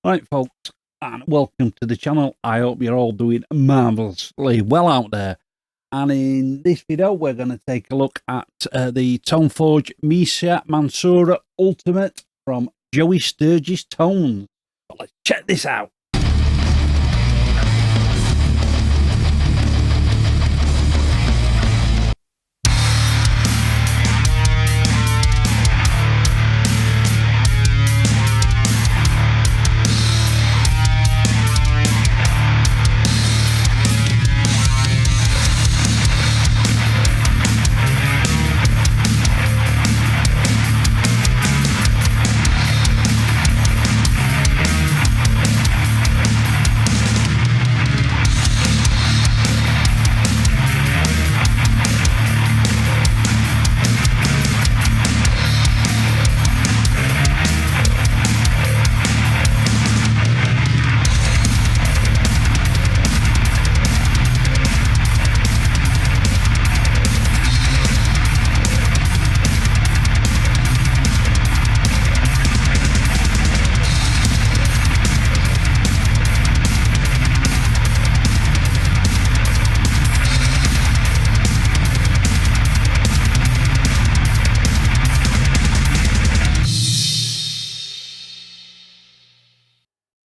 Right, folks, and welcome to the channel. I hope you're all doing marvellously well out there. And in this video, we're going to take a look at the Toneforge Misha Mansoor Ultimate from Joey Sturgis Tones. So let's check this out.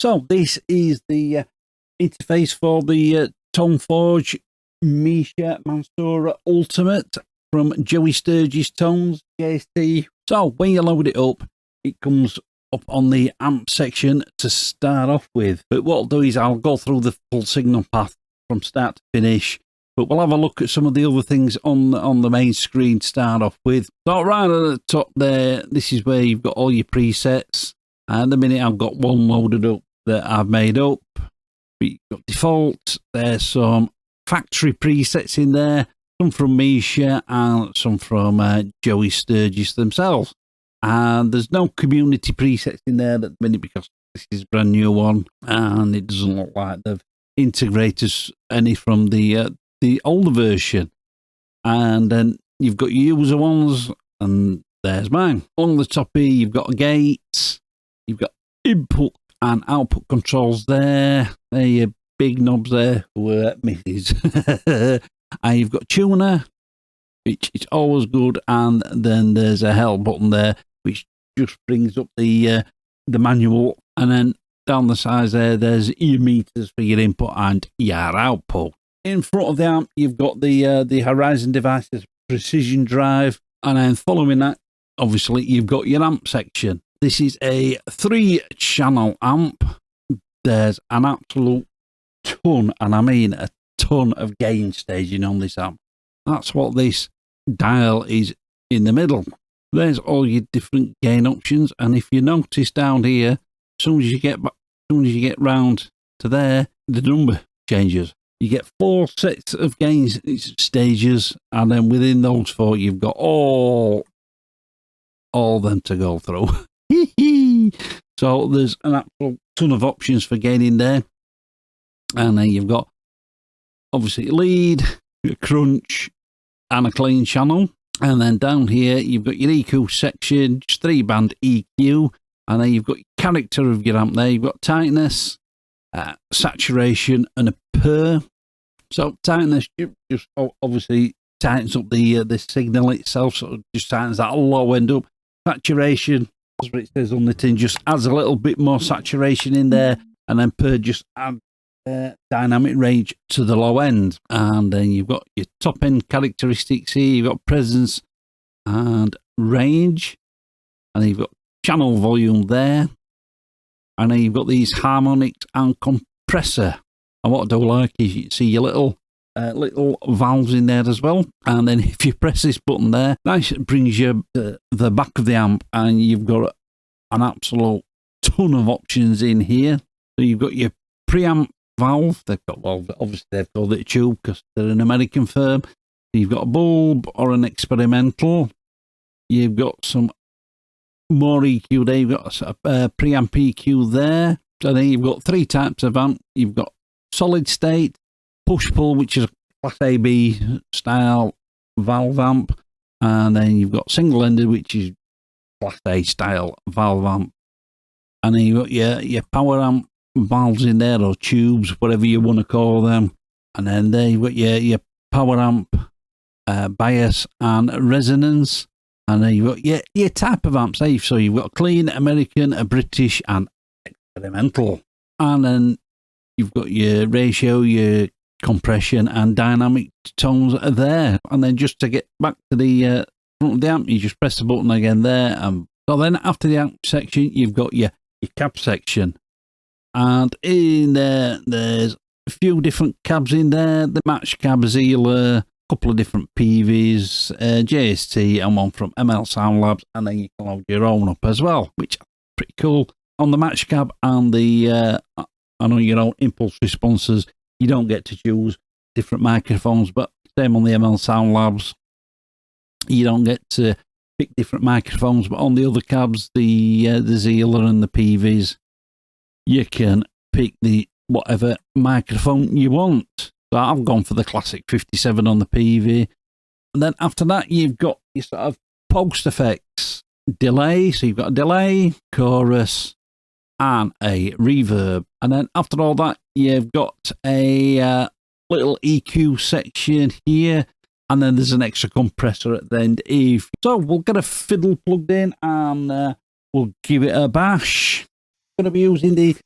So this is the interface for the Toneforge Misha Mansoor Ultimate from Joey Sturgis Tones, JST. So when you load it up, it comes up on the amp section to start off with. But what I'll do is I'll go through the full signal path from start to finish. But we'll have a look at some of the other things on the main screen to start off with. So right at the top there, this is where you've got all your presets. And at the minute I've got one loaded up that I've made up. You've got default, there's some factory presets in there, some from Misha and some from Joey Sturgis themselves. And there's no community presets in there at the minute because this is a brand new one and it doesn't look like they've integrated any from the older version. And then you've got your user ones, and there's mine. On the top here, you've got gates, you've got input and output controls there. There your big knobs there were misses. And you've got tuner, which is always good, and then there's a help button there, which just brings up the manual, and then down the sides there's your meters for your input and your output. In front of the amp, you've got the Horizon devices precision drive, and then following that, obviously, you've got your amp section. This is a 3-channel amp. There's an absolute ton, and I mean a ton of gain staging on this amp. That's what this dial is in the middle. There's all your different gain options, and if you notice down here, as soon as you get round to there, the number changes. You get 4 sets of gain stages, and then within those 4, you've got all them to go through. So there's an absolute ton of options for gaining there. And then you've got obviously lead, a crunch, and a clean channel. And then down here you've got your EQ section, just 3-band EQ, and then you've got your character of your amp there. You've got tightness, saturation, and a purr. So tightness just obviously tightens up the signal itself, so it just tightens that low end up. Saturation, that's what it says on the tin, just adds a little bit more saturation in there, and then purr just add dynamic range to the low end. And then you've got your top end characteristics here. You've got presence and range, and then you've got channel volume there, and then you've got these harmonics and compressor. And what I do like is you see your little valves in there as well. And then if you press this button there, nice, it brings you the back of the amp, and you've got an absolute ton of options in here. So you've got your preamp valve. They've got, well, obviously they've called it a tube because they're an American firm. You've got a bulb or an experimental. You've got some more EQ there. You've got a preamp EQ there. So then you've got 3 types of amp. You've got solid state, push-pull, which is a Class AB style valve amp, and then you've got single-ended, which is Class A style valve amp. and then you've got your power amp valves in there, or tubes, whatever you want to call them. And then there you've got your power amp bias and resonance. And then you've got your type of amp safe. So you've got clean, American, a British, and experimental. And then you've got your ratio, your compression, and dynamic tones are there. And then just to get back to the front of the amp, you just press the button again there. So then after the amp section, you've got your cab section. And in there, there's a few different cabs in there. The match cab, Zila, couple of different PVs, JST, and one from ML Sound Labs, and then you can load your own up as well, which is pretty cool. On the match cab and the on your own impulse responses, you don't get to choose different microphones, but same on the ML Sound Labs, you don't get to pick different microphones, but on the other cabs, the Zila and the PVs, you can pick the whatever microphone you want. So I've gone for the classic 57 on the PV. And then after that, you've got your sort of post effects, delay. So you've got a delay, chorus, and a reverb. And then after all that, you've got a little EQ section here. And then there's an extra compressor at the end. So we'll get a fiddle plugged in and we'll give it a bash. Going to be using the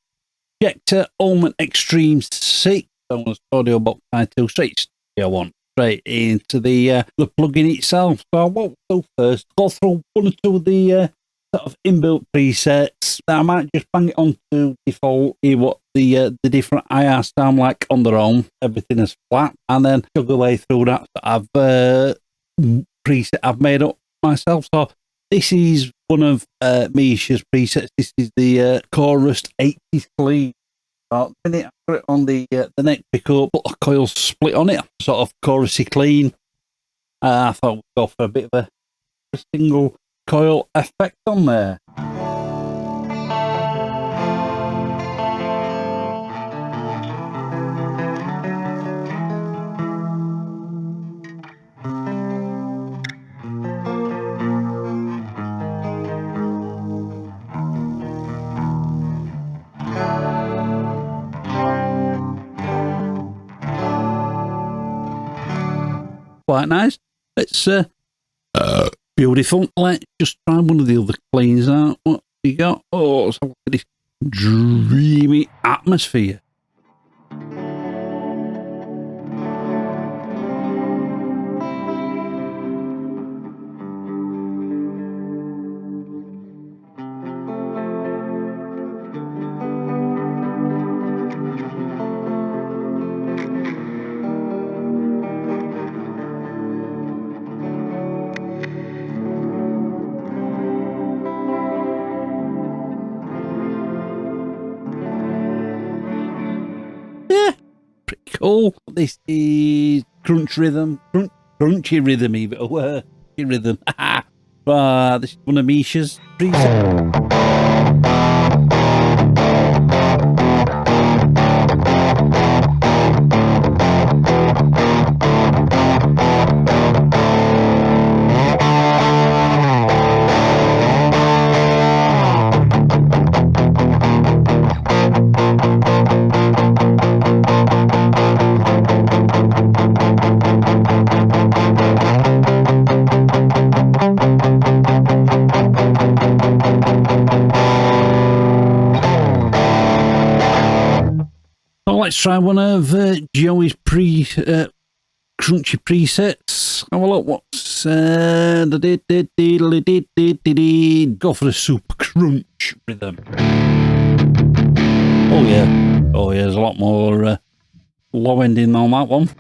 Schecter Ultimate Extreme 6. Audio box I2 straight into the plugin itself. So what we'll do first, go through one or two of the sort of inbuilt presets. Now I might just bang it on to default, hear what the different IR sound like on their own. Everything is flat, and then chug away through that. I've preset I've made up myself. So this is one of Misha's presets. This is the Chorus 80s Clean. The minute I put it on the neck pickup, put a coil split on it, sort of chorusy clean. I thought we'd go for a bit of a single coil effect on there. Quite nice. It's beautiful. Let's just try one of the other cleans out. What you got? Oh, let's have a look at this dreamy atmosphere. Cool. This is Crunchy Rhythm, even. Crunchy Rhythm. This is one of Misha's presets. Let's try one of Joey's crunchy presets. Have a look. What's go for the super crunch rhythm. Oh yeah, there's a lot more low ending on that one.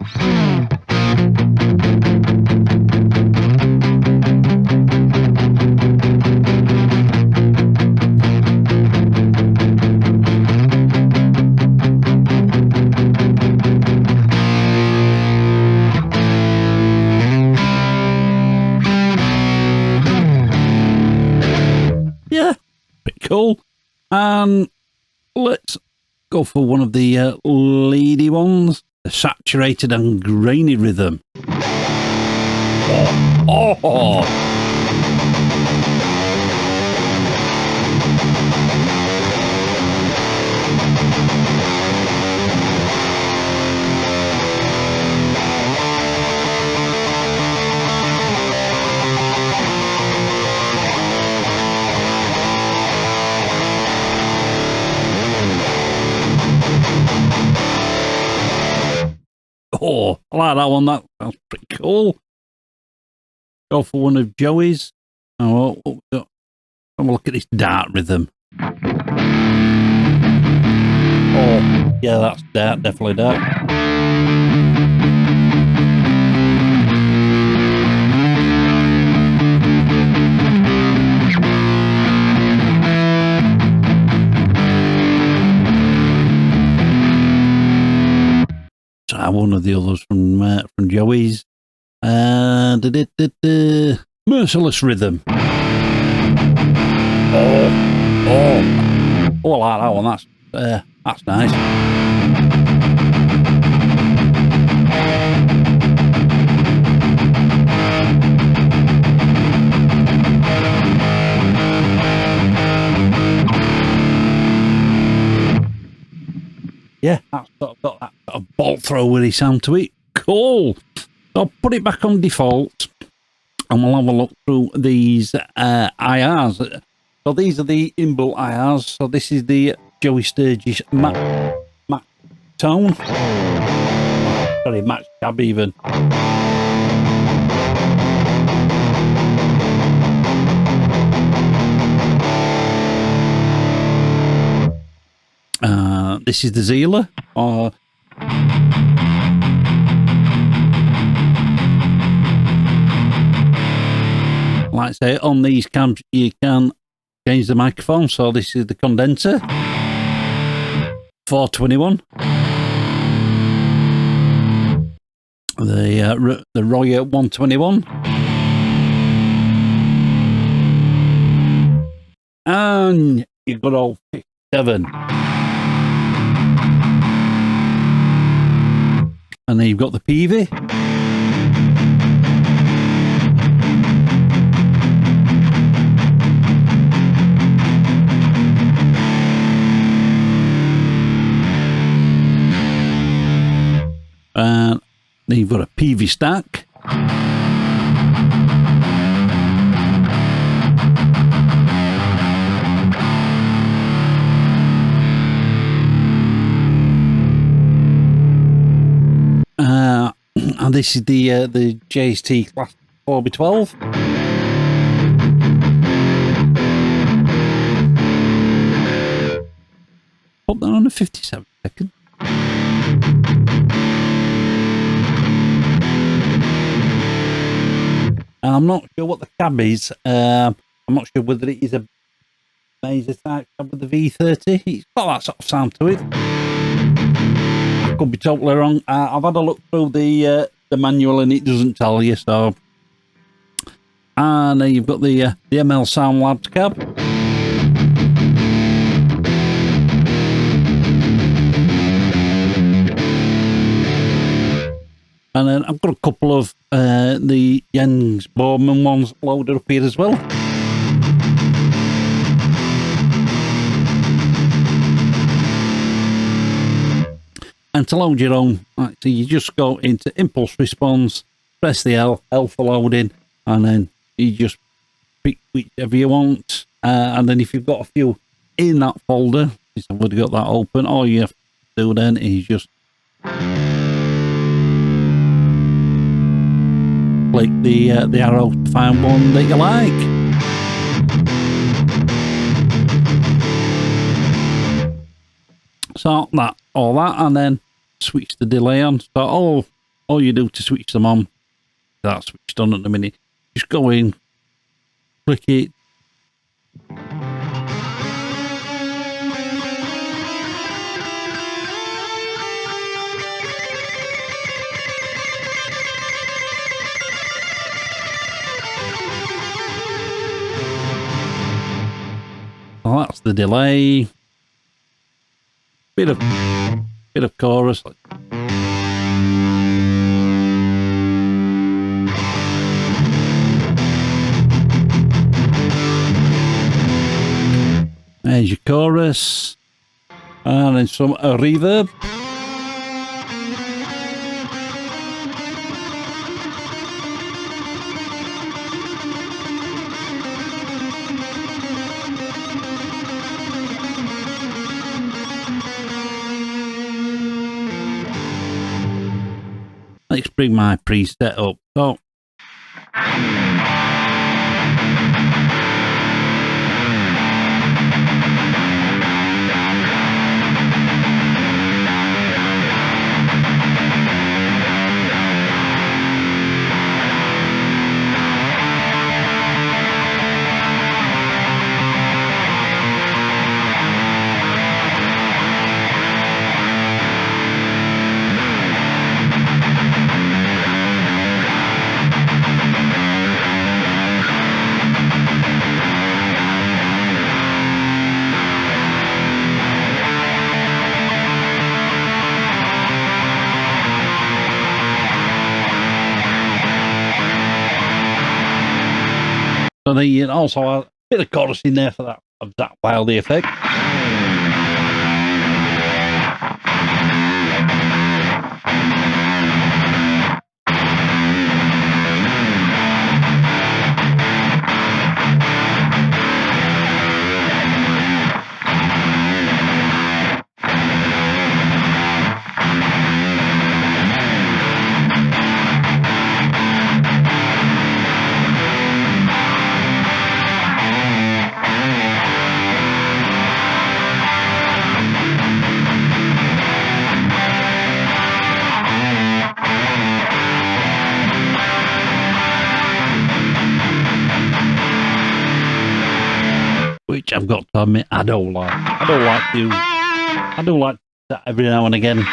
Yeah, pretty cool. And let's go for one of the leady ones, the saturated and grainy rhythm. I like that one. That sounds pretty cool. Go for one of Joey's. Oh, have a look at this dart rhythm. Oh, yeah, that's dart, definitely dart. Try one of the others from Joey's. Merciless rhythm. Oh, I like that one. That's nice. Yeah, that's sort of got that sort of bolt throwery sound to it. Cool. So I'll put it back on default, and we'll have a look through these IRs. So these are the inbuilt IRs. So this is the Joey Sturgis Max Tone. Sorry, Max Cab even. This is the Zila. Like I say, on these cabs you can change the microphone. So this is the condenser, 421. The Royer 121. And you've got all 57. And then you've got the PV. And then you've got a PV stack. And this is the JST Class 4x12. Put that on a 57 second. And I'm not sure what the cab is. I'm not sure whether it is a Mesa type cab with the V30. It's got that sort of sound to it. I could be totally wrong. I've had a look through the manual and it doesn't tell you. So, and then you've got the ML Sound Labs cab. And then I've got a couple of the Jens Borman ones loaded up here as well. And to load your own, so you just go into impulse response, press the L for loading, and then you just pick whichever you want. And then if you've got a few in that folder, I've already got that open, all you have to do then is just click the arrow to find one that you like. So all that, and then switch the delay on. So all you do to switch them on, that's switched on at the minute. Just go in, click it. So that's the delay. Bit of chorus. There's your chorus, and then some reverb. let's bring my preset up. So and also a bit of chorus in there for that wildy effect. Which I've got to admit, I don't like. I do like that every now and again.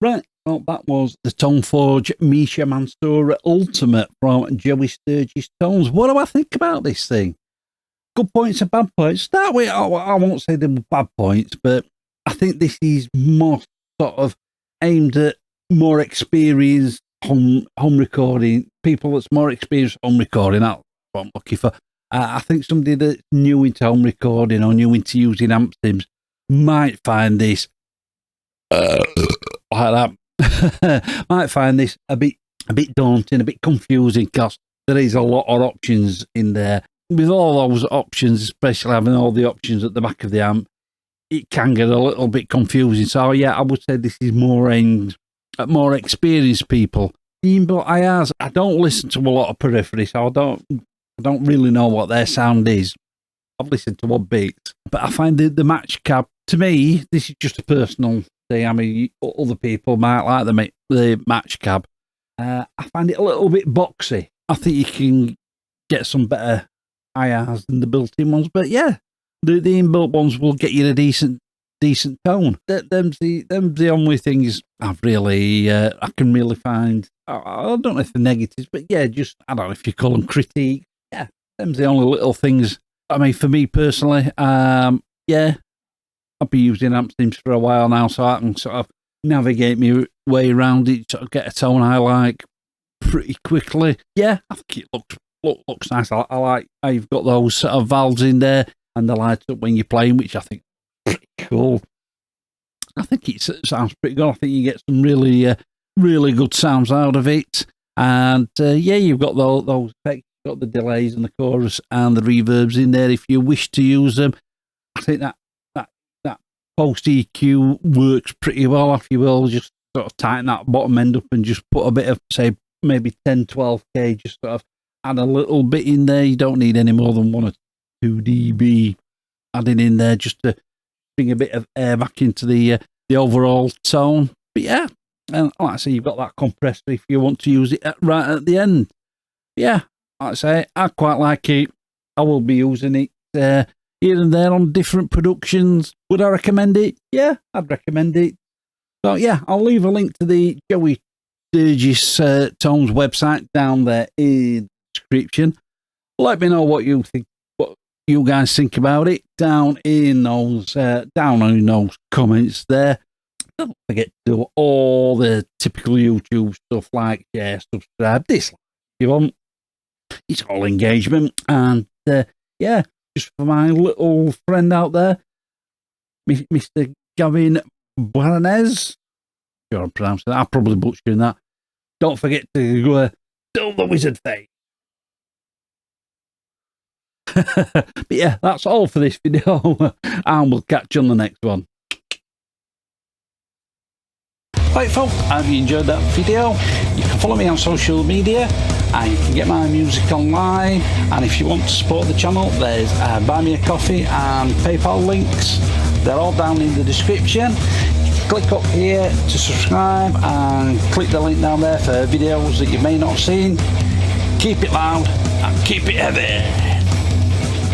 Right, well, that was the Toneforge Misha Mansoor Ultimate from Joey Sturgis Tones. What do I think about this thing? Good points and bad points. Start with, I won't say them were bad points, but I think this is more sort of aimed at more experienced home recording, people that's more experienced home recording. That's what I'm looking for. I think somebody that's new into home recording or new into using amp sims might find this like that. Might find this a bit daunting, a bit confusing, because there is a lot of options in there. With all those options, especially having all the options at the back of the amp, it can get a little bit confusing. So yeah, I would say this is more aimed at more experienced people. But I don't listen to a lot of periphery, so I don't really know what their sound is. I've listened to one bit, but I find the match cab, to me, this is just a personal thing. I mean, other people might like the match cab. I find it a little bit boxy. I think you can get some better IRs than the built-in ones, but yeah, the inbuilt ones will get you a decent tone. Them's the only things I've really I can really find. I don't know if they're negatives, but yeah, just I don't know if you call them critiques. Yeah, them's the only little things. I mean, for me personally, yeah, I've been using amp sims for a while now, so I can sort of navigate my way around it, sort of get a tone I like pretty quickly. Yeah, I think it looks nice. I like how you've got those sort of valves in there and the lights up when you're playing, which I think is pretty cool. I think it sounds pretty good. I think you get some really, really good sounds out of it. And yeah, you've got those effects, you've got the delays and the chorus and the reverbs in there if you wish to use them. I think that post EQ works pretty well, if you will. Just sort of tighten that bottom end up and just put a bit of, say, maybe 10, 12K, just sort of add a little bit in there. You don't need any more than 1 or 2 dB adding in there just to bring a bit of air back into the overall tone. But yeah, and like I say, you've got that compressor if you want to use it right at the end. Yeah, like I say, I quite like it. I will be using it here and there on different productions. Would I recommend it? Yeah, I'd recommend it. So yeah, I'll leave a link to the Joey Sturgis Tones website down there in the description. Let me know what you think, what you guys think about it down in those comments there. Don't forget to do all the typical YouTube stuff like share, subscribe, dislike if you want. It's all engagement. And yeah, just for my little friend out there, Mr. Gavin Baranez. Sure I'm pronouncing that. I'm probably butchering that. Don't forget to do the wizard face. But yeah, that's all for this video. And we'll catch you on the next one. Right folks, I hope you enjoyed that video. You can follow me on social media and you can get my music online, and if you want to support the channel, there's Buy Me a Coffee and PayPal links. They're all down in the description. Click up here to subscribe and click the link down there for videos that you may not have seen. Keep it loud and keep it heavy.